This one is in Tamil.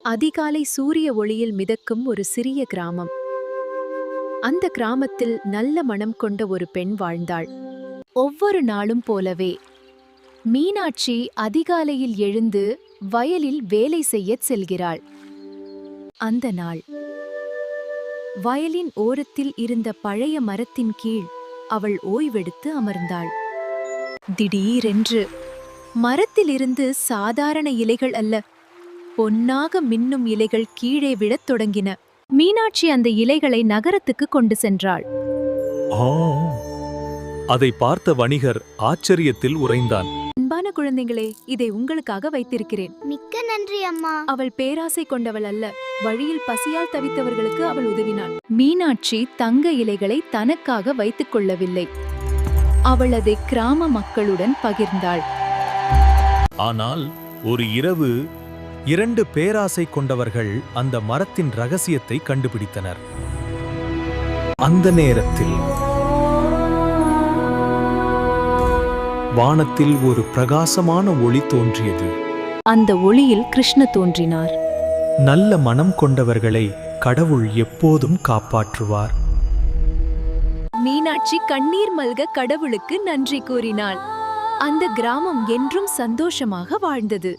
அதிகாலை சூரிய ஒளியில் மிதக்கும் ஒரு சிறிய கிராமம். அந்த கிராமத்தில் நல்ல மனம் கொண்ட ஒரு பெண் வாழ்ந்தாள். ஒவ்வொரு நாளும் போலவே மீனாட்சி அதிகாலையில் எழுந்து வயலில் வேலை செய்யச் செல்கிறாள். அந்த நாள் வயலின் ஓரத்தில் இருந்த பழைய மரத்தின் கீழ் அவள் ஓய்வெடுத்து அமர்ந்தாள். திடீரென்று மரத்திலிருந்து சாதாரண இலைகள் அல்ல, பொன்னாக மின்னும் இலைகள் கீழே விழத் தொடங்கின. மீனாட்சி அந்த இலைகளை நகரத்துக்கு கொண்டு சென்றாள். அதை பார்த்த வணிகர் ஆச்சரியத்தில் உறைந்தான். அன்பான குழந்தைகளே, இதை உங்களுக்காக வைத்திருக்கிறேன். மிக்க நன்றி அம்மா. அவள் பேராசை கொண்டவள் அல்ல, வழியில் பசியால் தவித்தவர்களுக்கு அவள் உதவினாள். மீனாட்சி தங்க இலைகளை தனக்காக வைத்துக் கொள்ளவில்லை, அவள் அதை கிராம மக்களுடன் பகிர்ந்தாள். ஆனால் ஒரு இரவு 2 பேராசை கொண்டவர்கள் அந்த மரத்தின் ரகசியத்தை கண்டுபிடித்தனர். அந்த நேரத்தில் வானத்தில் ஒரு பிரகாசமான ஒளி தோன்றியது. அந்த ஒளியில் கிருஷ்ண தோன்றினார். நல்ல மனம் கொண்டவர்களை கடவுள் எப்போதும் காப்பாற்றுவார். மீனாட்சி கண்ணீர் மல்க கடவுளுக்கு நன்றி கூறினாள். அந்த கிராமம் என்றும் சந்தோஷமாக வாழ்ந்தது.